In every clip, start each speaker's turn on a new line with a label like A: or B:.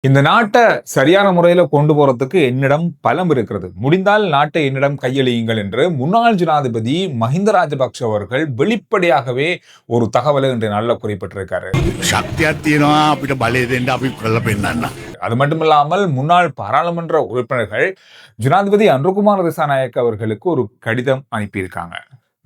A: இந்த நாட்டை சரியான முறையில கொண்டு போறதுக்கு என்னிடம் பலம் இருக்கிறது. முடிந்தால் நாட்டை என்னிடம் கையளியுங்கள் என்று முன்னாள் ஜனாதிபதி மஹிந்த ராஜபக்ஷ அவர்கள் வெளிப்படையாகவே ஒரு தகவலை இன்றைய நாள்ல குறிப்பிட்டிருக்காரு.
B: ශක්තියක් තියෙනවා අපිට බලය දෙන්න අපි කරලා පෙන්නන්න.
A: அது மட்டுமில்லாமல் முன்னாள் பாராளுமன்ற உறுப்பினர்கள் ஜனாதிபதி அன்ருகுமார் திசாநாயக்க அவர்களுக்கு ஒரு கடிதம் அனுப்பியிருக்காங்க.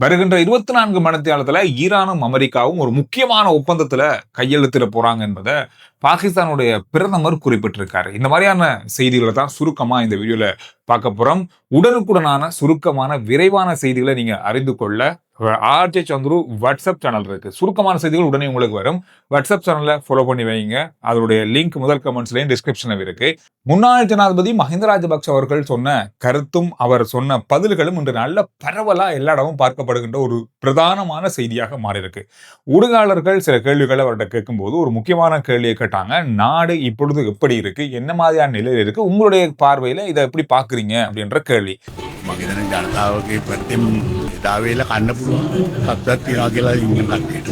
A: வருகின்ற 24 மணித்தியாலத்துல ஈரானும் அமெரிக்காவும் ஒரு முக்கியமான ஒப்பந்தத்துல கையெழுத்திட போறாங்க என்பதை பாகிஸ்தானுடைய பிரதமர் குறிப்பிட்டிருக்காரு. இந்த மாதிரியான செய்திகளை தான் சுருக்கமா இந்த வீடியோல பார்க்க போறோம். உடனுக்குடனான சுருக்கமான விரைவான செய்திகளை நீங்க அறிந்து கொள்ள ஆர்ஜே சந்துரு வாட்ஸ்அப் சேனல் இருக்கு. சுருக்கமான செய்திகள் உடனே உங்களுக்கு வரும். வாட்ஸ்அப் சேனலை ஃபாலோ பண்ணி வைங்க. அதனுடைய லிங்க் முதல் கமெண்ட்ஸ்லயும் டிஸ்கிரிப்ஷன்ல இருக்கு. முன்னாள் ஜனாதிபதி மஹிந்த ராஜபக்ஷ அவர்கள் சொன்ன கருத்தும் அவர் சொன்ன பதில்களும் இன்று நல்ல பரவலா எல்லா இடமும் பார்க்கப்படுகின்ற ஒரு பிரதானமான செய்தியாக மாறி இருக்கு. ஊடகங்கள் சில கேள்விகளை அவர்கிட்ட கேட்கும்போது ஒரு முக்கியமான கேள்வியை கேட்டாங்க. நாடு இப்பொழுது எப்படி இருக்கு, என்ன மாதிரியான நிலையில் இருக்கு, உங்களுடைய பார்வையில இதை எப்படி பாக்குறீங்க அப்படின்ற கேள்வி.
B: මගෙදන ජනතාවගේ පැත්තෙන් එදාවේල කන්න පුළුවන් තත්ත්වයක් තියෙනවා කියලා ඉන්න කට්ටියට.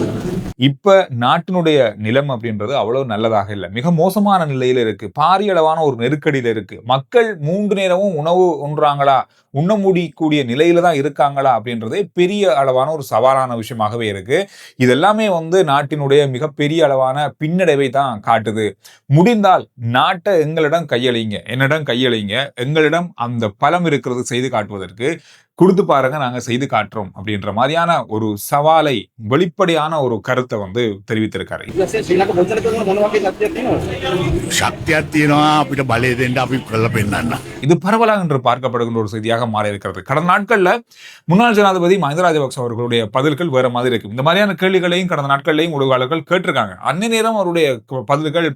A: இப்ப நாட்டினுடைய நிலம் அப்படின்றது அவ்வளவு நல்லதாக இல்லை, மிக மோசமான நிலையில இருக்கு. பாரிய அளவான ஒரு நெருக்கடியில இருக்கு. மக்கள் 3 நேரமும் உணவு உண்றாங்களா, உண்ண முடியக்கூடிய நிலையில தான் இருக்காங்களா அப்படின்றதே பெரிய அளவான ஒரு சவாலான விஷயமாகவே இருக்கு. இதெல்லாமே நாட்டினுடைய மிகப்பெரிய அளவான பின்னடைவை தான் காட்டுது. முடிந்தால் நாட்டை எங்களிடம் கையளிங்க, என்னிடம் கையளிங்க, எங்களிடம் அந்த பலம் இருக்கிறது செய்து காட்டுவதற்கு கொடுத்து பாருங்க, நாங்க செய்து காட்டுறோம் அப்படின்ற மாதிரியான ஒரு சவாலை வெளிப்படையான ஒரு கருத்தை தெரிவித்திருக்காரு.
B: ශක්තියක් තියෙනවා අපිට බලය දෙන්න අපි කරලා පෙන්නන්න.
A: இது பரவலாக என்று பார்க்கப்படுகின்ற ஒரு செய்தியாக மாறி இருக்கிறது. கடந்த நாட்கள்ல முன்னாள் ஜனாதிபதி மஹிந்த ராஜபக்ஷ அவர்களுடைய பதில்கள் வேற மாதிரி இருக்கு. இந்த மாதிரியான கேள்விகளையும் கடந்த நாட்கள்லையும் ஊடகங்கள் கேட்டிருக்காங்க. அன்ன நேரம் அவருடைய பதில்கள்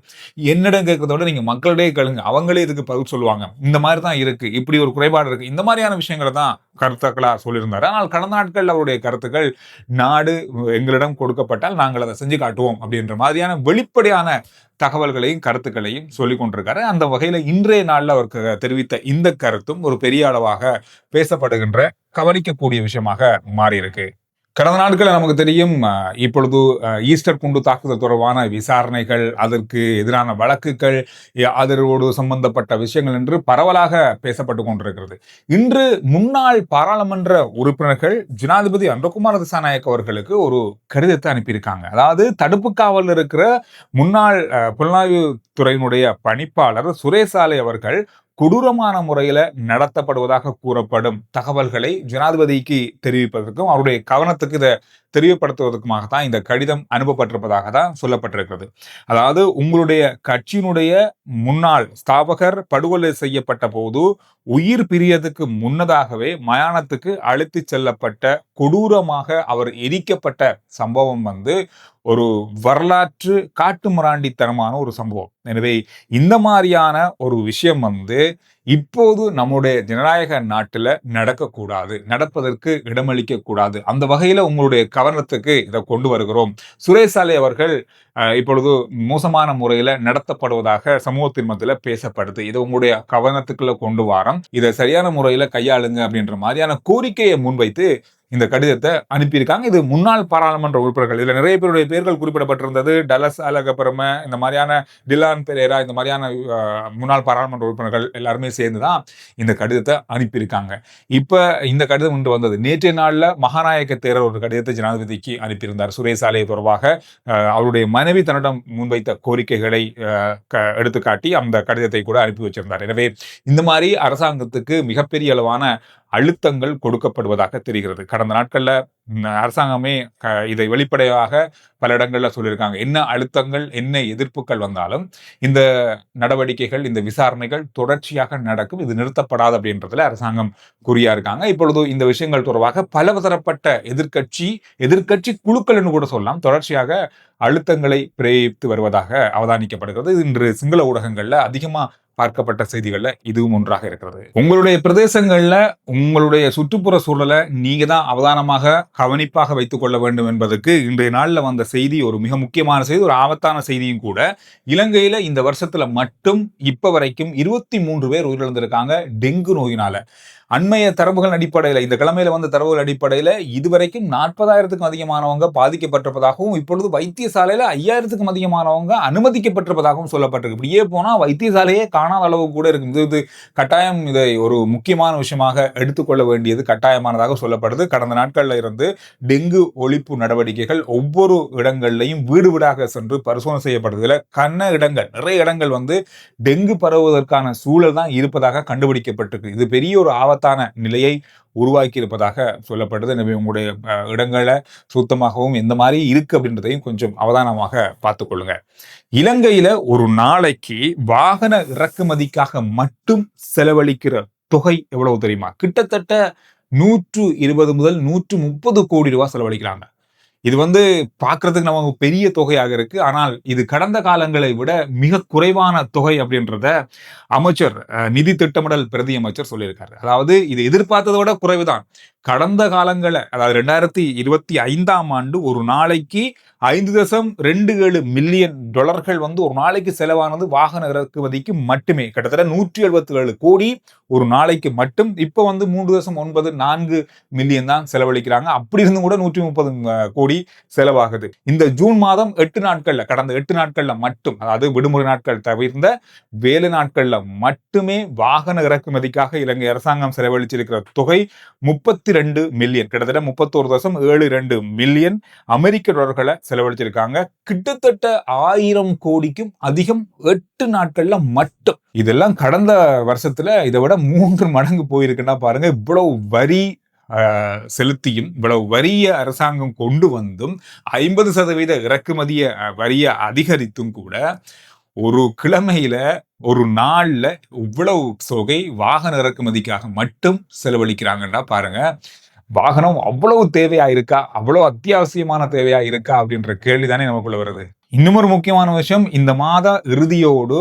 A: என்னிடம் கேட்கறத விட நீங்க மக்களிடையே கேளுங்க, அவங்களே இதுக்கு பதில் சொல்லுவாங்க. இந்த மாதிரி தான் இருக்கு, இப்படி ஒரு குறைபாடு இருக்கு, இந்த மாதிரியான விஷயங்களை தான் கருத்துக்களா சொல்லியிருந்தாரு. ஆனால் கடந்த நாட்கள் அவருடைய கருத்துக்கள் நாடு எங்களிடம் கொடுக்கப்பட்டால் நாங்கள் அதை செஞ்சு காட்டுவோம் அப்படின்ற மாதிரியான வெளிப்படையான தகவல்களையும் கருத்துக்களையும் சொல்லிக் கொண்டிருக்காரு. அந்த வகையில இன்றைய நாள்ல அவருக்கு தெரிவித்த இந்த கருத்தும் ஒரு பெரிய அளவாக பேசப்படுகின்ற கவனிக்கக்கூடிய விஷயமாக மாறி இருக்கு. கடந்த நாட்கள் நமக்கு தெரியும், இப்பொழுது ஈஸ்டர் குண்டு தாக்குதல் தொடர்பான விசாரணைகள், அதற்கு எதிரான வழக்குகள், அதோடு சம்பந்தப்பட்ட விஷயங்கள் என்று பரவலாக பேசப்பட்டு கொண்டிருக்கிறது. இன்று முன்னாள் பாராளுமன்ற உறுப்பினர்கள் ஜனாதிபதி அன்ருகுமார் திசாநாயக்க அவர்களுக்கு ஒரு கடிதத்தை அனுப்பியிருக்காங்க. அதாவது தடுப்பு காவல் இருக்கிற முன்னாள் புலனாய்வு துறையினுடைய பணிப்பாளர் சுரேசாலை அவர்கள் கொடூரமான முறையில நடத்தப்படுவதாக கூறப்படும் தகவல்களை ஜனாதிபதிக்கு தெரிவிப்பதற்கும் அவருடைய கவனத்துக்கு இதை தெரியப்படுத்துவதற்குமாகத்தான் இந்த கடிதம் அனுப்பப்பட்டிருப்பதாக தான் சொல்லப்பட்டிருக்கிறது. அதாவது உங்களுடைய கட்சியினுடைய முன்னாள் ஸ்தாபகர் படுகொலை செய்யப்பட்ட போது உயிர் பிரியதுக்கு முன்னதாகவே மயானத்துக்கு அழைத்து செல்லப்பட்ட, கொடூரமாக அவர் எரிக்கப்பட்ட சம்பவம் ஒரு வரலாற்று காட்டுமிராண்டித்தனமான ஒரு சம்பவம். எனவே இந்த மாதிரியான ஒரு விஷயம் இப்போது நம்முடைய ஜனநாயக நாட்டுல நடக்கக்கூடாது, நடப்பதற்கு இடமளிக்க கூடாது. அந்த வகையில உங்களுடைய கவனத்துக்கு இதை கொண்டு வருகிறோம். சுரேசாலை அவர்கள் இப்பொழுது மோசமான முறையில நடத்தப்படுவதாக சமூகத்தின் மத்தியில பேசப்படுது. இதை உங்களுடைய கவனத்துக்குள்ள கொண்டு வாரம், இதை சரியான முறையில கையாளுங்க அப்படின்ற மாதிரியான கோரிக்கையை முன்வைத்து இந்த கடிதத்தை அனுப்பியிருக்காங்க. இது முன்னாள் பாராளுமன்ற உறுப்பினர்கள், இதுல நிறைய பேருடைய பேர்கள் குறிப்பிடப்பட்டிருந்தது. டலஸ் அலகபரம, இந்த மாதிரியான டிலான் பெரேரா, இந்த மாதிரியான முன்னாள் பாராளுமன்ற உறுப்பினர்கள் எல்லாருமே சேர்ந்துதான் இந்த கடிதத்தை அனுப்பியிருக்காங்க. இப்ப இந்த கடிதம் இன்று வந்தது. நேற்றைய நாள்ல மகாநாயக்க தேரர் ஒரு கடிதத்தை ஜனாதிபதிக்கு அனுப்பியிருந்தார். சுரேசாலை தொடர்பாக அவருடைய மனைவி தன்னிடம் முன்வைத்த கோரிக்கைகளை எடுத்துக்காட்டி அந்த கடிதத்தை கூட அனுப்பி வச்சிருந்தார். எனவே இந்த மாதிரி அரசாங்கத்துக்கு மிகப்பெரிய அளவான அழுத்தங்கள் கொடுக்கப்படுவதாக தெரிகிறது. கடந்த நாட்கள்ல அரசாங்கமே இதை வெளிப்படையாக பல இடங்கள்ல சொல்லியிருக்காங்க. என்ன அழுத்தங்கள், என்ன எதிர்ப்புகள் வந்தாலும் இந்த நடவடிக்கைகள், இந்த விசாரணைகள் தொடர்ச்சியாக நடக்கும், இது நிறுத்தப்படாது அப்படின்றதுல அரசாங்கம் குறியா இருக்காங்க. இப்பொழுது இந்த விஷயங்கள் தொடர்பாக பலதரப்பட்ட எதிர்கட்சி குழுக்கள் என்று கூட சொல்லலாம், தொடர்ச்சியாக அழுத்தங்களை பிரயோகித்து வருவதாக அவதானிக்கப்படுகிறது. இன்று சிங்கள ஊடகங்கள்ல அதிகமா பார்க்கப்பட்ட செய்திகள்ல இதுவும் ஒன்றாக இருக்கிறது. உங்களுடைய பிரதேசங்கள்ல உங்களுடைய சுற்றுப்புற சூழலை நீங்க தான் அவதானமாக கவனிப்பாக வைத்துக் கொள்ள வேண்டும் என்பதற்கு இன்றைய நாள்ல வந்த செய்தி ஒரு மிக முக்கியமான செய்தி, ஒரு ஆபத்தான செய்தியும் கூட. இலங்கையில இந்த வருஷத்துல மட்டும் இப்ப வரைக்கும் 23 பேர் உயிரிழந்திருக்காங்க டெங்கு நோயினால. அண்மைய தரவுகள் அடிப்படையில், இந்த கிழமையில வந்த தரவுகள் அடிப்படையில இதுவரைக்கும் 40,000க்கும் அதிகமானவங்க பாதிக்கப்பட்டிருப்பதாகவும், இப்பொழுது வைத்தியசாலையில 5,000க்கும் அதிகமானவங்க அனுமதிக்கப்பட்டிருப்பதாகவும் சொல்லப்பட்டிருக்கு. இப்படியே போனா வைத்தியசாலையே காணாத அளவு கூட இருக்கு. இது கட்டாயம் இதை ஒரு முக்கியமான விஷயமாக எடுத்துக்கொள்ள வேண்டியது கட்டாயமானதாக சொல்லப்படுது. கடந்த நாட்கள்ல இருந்து டெங்கு ஒழிப்பு நடவடிக்கைகள் ஒவ்வொரு இடங்கள்லையும் வீடு வீடாக சென்று பரிசோதனை செய்யப்படுறதுல நிறைய இடங்கள் வந்து டெங்கு பரவுவதற்கான சூழல் தான் இருப்பதாக கண்டுபிடிக்கப்பட்டிருக்கு. இது பெரிய ஒரு ஆபத்தான நிலையை உருவாக்கி இருப்பதாக சொல்லப்படுது. எனவே உங்களுடைய இடங்களை சுத்தமாகவும் எந்த மாதிரி இருக்கு அப்படின்றதையும் கொஞ்சம் அவதானமாக பார்த்துக்கொள்ளுங்க. இலங்கையில ஒரு நாளைக்கு வாகன இறக்குமதிக்காக மட்டும் செலவழிக்கிற தொகை எவ்வளவு தெரியுமா? கிட்டத்தட்ட 120 முதல் 130 கோடி ரூபாய் செலவழிக்கிறாங்க. இது வந்து பார்க்கறதுக்கு நமக்கு பெரிய தொகையாக இருக்கு. ஆனால் இது கடந்த காலங்களை விட மிக குறைவான தொகை அப்படின்றத அமைச்சர் நிதி திட்டமிடல் பிரதி அமைச்சர் சொல்லியிருக்காரு. அதாவது இது எதிர்பார்த்ததை விட குறைவுதான். கடந்த காலங்களை, அதாவது 2025ஆம் ஆண்டு ஒரு நாளைக்கு 5.27 மில்லியன் டாலர்கள் வந்து ஒரு நாளைக்கு செலவானது வாகன இறக்குமதிக்கு மட்டுமே. கிட்டத்தட்ட 177 கோடி ஒரு நாளைக்கு மட்டும். இப்ப வந்து 3.94 மில்லியன் தான் செலவழிக்கிறாங்க. அப்படி இருந்து கூட 130 கோடி செலவாகுது. இந்த ஜூன் மாதம் 8 நாட்கள்ல, கடந்த 8 நாட்கள்ல மட்டும், அதாவது விடுமுறை நாட்கள் தவிர்ந்த வேலை நாட்கள்ல மட்டுமே வாகன இறக்குமதிக்காக இலங்கை அரசாங்கம் செலவழிச்சிருக்கிற தொகை 32 மில்லியன், கிட்டத்தட்ட 31.72 மில்லியன் அமெரிக்க டாலர்களை செலவழிச்சிருக்காங்க. கிட்டத்தட்ட 1000 கோடிக்கும் அதிகம் 8 நாட்கள்ல மட்டும். இதெல்லாம் கடந்த வருஷத்துல இதை விட 3 மடங்கு போயிருக்குன்னா பாருங்க. இவ்வளவு வரி செலுத்தியும், இவ்வளவு வரிய அரசாங்கம் கொண்டு வந்தும், 50% இறக்குமதிய வரியை அதிகரித்தும் கூட ஒரு கிழமையில, ஒரு நாள்ல இவ்வளவு தொகை வாகன இறக்குமதிக்காக மட்டும் செலவழிக்கிறாங்கன்னா பாருங்க. வாகனம் அவ்வளவு தேவையா இருக்கா, அவ்வளவு அத்தியாவசியமான தேவையா இருக்கா அப்படின்ற கேள்விதானே நமக்குள்ள வருது. இன்னும் ஒரு முக்கியமான விஷயம், இந்த மாத இறுதியோடு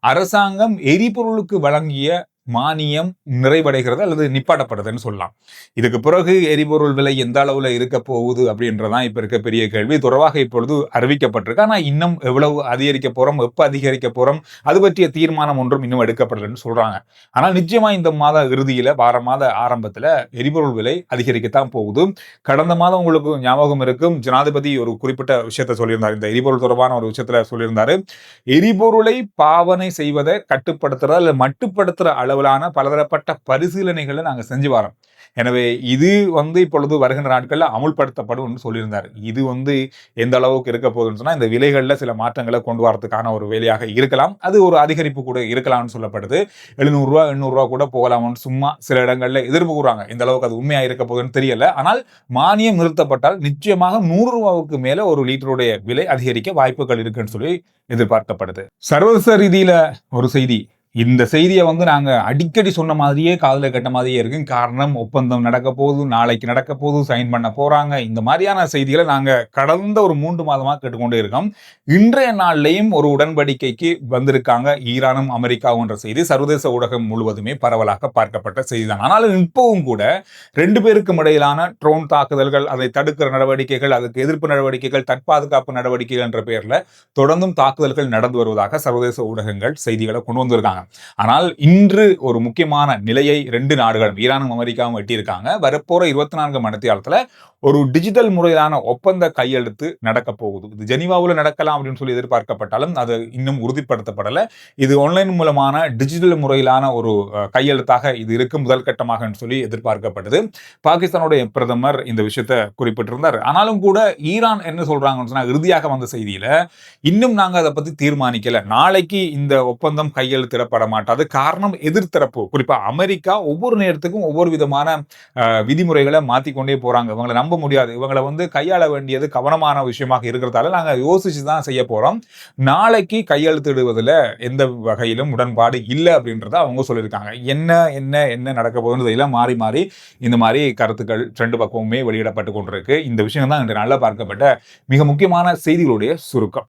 A: அரசாங்கம் எரிபொருளுக்கு வழங்கிய மானியம் நிறைவடைகிறது அல்லது நிப்பாட்டப்படுதுன்னு சொல்லலாம். இதுக்கு பிறகு எரிபொருள் விலை எந்த அளவுல இருக்க போகுது அப்படின்றதான் இப்ப இருக்க பெரிய கேள்வி. தொடர்பாக இப்பொழுது அறிவிக்கப்பட்டிருக்கு. ஆனா இன்னும் எவ்வளவு அதிகரிக்க போறோம், எப்ப அதிகரிக்க போறோம், அது பற்றிய தீர்மானம் ஒன்றும் இன்னும் எடுக்கப்படலன்னு சொல்றாங்க. ஆனால் நிச்சயமா இந்த மாத இறுதியில, வார மாத ஆரம்பத்துல எரிபொருள் விலை அதிகரிக்கத்தான் போகுது. கடந்த மாதம் உங்களுக்கு ஞாபகம் இருக்கும், ஜனாதிபதி ஒரு குறிப்பிட்ட விஷயத்த சொல்லியிருந்தார். இந்த எரிபொருள் தொடர்பான ஒரு விஷயத்துல சொல்லியிருந்தாரு. எரிபொருளை பாவனை செய்வதை கட்டுப்படுத்துற அல்லது மட்டுப்படுத்துற அளவிலான பலதரப்பட்ட பரிசீலனைகளை நாங்க செஞ்சு வரோம். எனவே இது வந்து இப்பொழுது வருகின்ற நாட்கள்ல அமுல்படுத்தப்படும் சொல்லியிருந்தார். இது வந்து எந்த அளவுக்கு இருக்க போகுதுன்னு சொன்னா, இந்த விலைகள்ல சில மாற்றங்களை கொண்டு வரதுக்கான ஒரு வேலையாக இருக்கலாம். அது ஒரு அதிகரிப்பு கூட இருக்கலாம்னு சொல்லப்படுது. 700 ரூபாய் 800 ரூபாய் கூட போகலாம்னு சும்மா சில இடங்கள்ல எதிர்ப்பு கூறாங்க. எந்த அளவுக்கு அது உண்மையா இருக்க போகுதுன்னு தெரியல. ஆனால் மானியம் நிறுத்தப்பட்டால் நிச்சயமாக 100 ரூபாய்க்கு மேல ஒரு லிட்டருடைய விலை அதிகரிக்க வாய்ப்புகள் இருக்குன்னு சொல்லி எதிர்பார்க்கப்படுது. சர்வதேச ரீதியில ஒரு செய்தி. இந்த செய்தியை வந்து நாங்க அடிக்கடி சொன்ன மாதிரியே காதுல கட்ட மாதிரியே இருக்கு. காரணம், ஒப்பந்தம் நடக்க போகுது, நாளைக்கு நடக்க போகுது, சைன் பண்ண போறாங்க. இந்த மாதிரியான செய்திகளை நாங்க கடந்த ஒரு 3 மாதமா கேட்டுக்கொண்டே இருக்கோம். இன்றைய நாள்லையும் ஒரு உடன்படிக்கைக்கு வந்திருக்காங்க ஈரானும் அமெரிக்காவும் என்ற செய்தி சர்வதேச ஊடகம் முழுவதுமே பரவலாக பார்க்கப்பட்ட செய்திதான். ஆனாலும் இப்பவும் கூட 2 பேருக்கும் இடையிலான ட்ரோன் தாக்குதல்கள், அதை தடுக்கிற நடவடிக்கைகள், அதுக்கு எதிர்ப்பு நடவடிக்கைகள், தற்பாதுகாப்பு நடவடிக்கைகள் என்ற பெயர்ல தொடர்ந்தும் தாக்குதல்கள் நடந்து வருவதாக சர்வதேச ஊடகங்கள் செய்திகளை கொண்டு வந்திருக்காங்க. ஆனால் இன்று ஒரு முக்கியமான நிலையை 2 நாடுகளும், ஈரானும் அமெரிக்காவும் எட்டியிருக்காங்க. வரப்போற 24 மணித்தியாலத்துல ஒரு டிஜிட்டல் முறையிலான ஒப்பந்த கையெழுத்து நடக்க போகுது. இது ஜெனீவாவில் நடக்கலாம் அப்படின்னு சொல்லி எதிர்பார்க்கப்பட்டாலும் அது இன்னும் உறுதிப்படுத்தப்படலை. இது ஆன்லைன் மூலமான டிஜிட்டல் முறையிலான ஒரு கையெழுத்தாக இது இருக்கு, முதல் கட்டமாக சொல்லி எதிர்பார்க்கப்பட்டது. பாகிஸ்தானுடைய பிரதமர் இந்த விஷயத்தை குறிப்பிட்டிருந்தார். ஆனாலும் கூட ஈரான் என்ன சொல்றாங்கன்னு சொன்னா, இறுதியாக வந்த செய்தியில இன்னும் நாங்க அதை பத்தி தீர்மானிக்கல, நாளைக்கு இந்த ஒப்பந்தம் கையெழுத்திடப்பட மாட்டாது. காரணம், எதிர்த்தரப்பு குறிப்பா அமெரிக்கா ஒவ்வொரு நேரத்துக்கும் ஒவ்வொரு விதமான விதிமுறைகளை மாத்திக்கொண்டே போறாங்க. இவங்களை நம்ப முடியாது, இவங்களை வந்து கையாள வேண்டியது கவனமான விஷயமாக இருக்கிறதால நாங்க யோசிச்சு தான் செய்ய போறோம். நாளைக்கு கையெழுத்திடுவதில் எந்த வகையிலும் உடன்பாடு இல்லை அப்படின்றத அவங்க சொல்லியிருக்காங்க. என்ன நடக்க போகுதுன்னு மாறி மாறி இந்த மாதிரி கருத்துக்கள் 2 பக்கமுமே வெளியிடப்பட்டு கொண்டிருக்கு. இந்த விஷயம் தான் இன்று நல்லா பார்க்கப்பட்ட மிக முக்கியமான செய்திகளுடைய சுருக்கம்.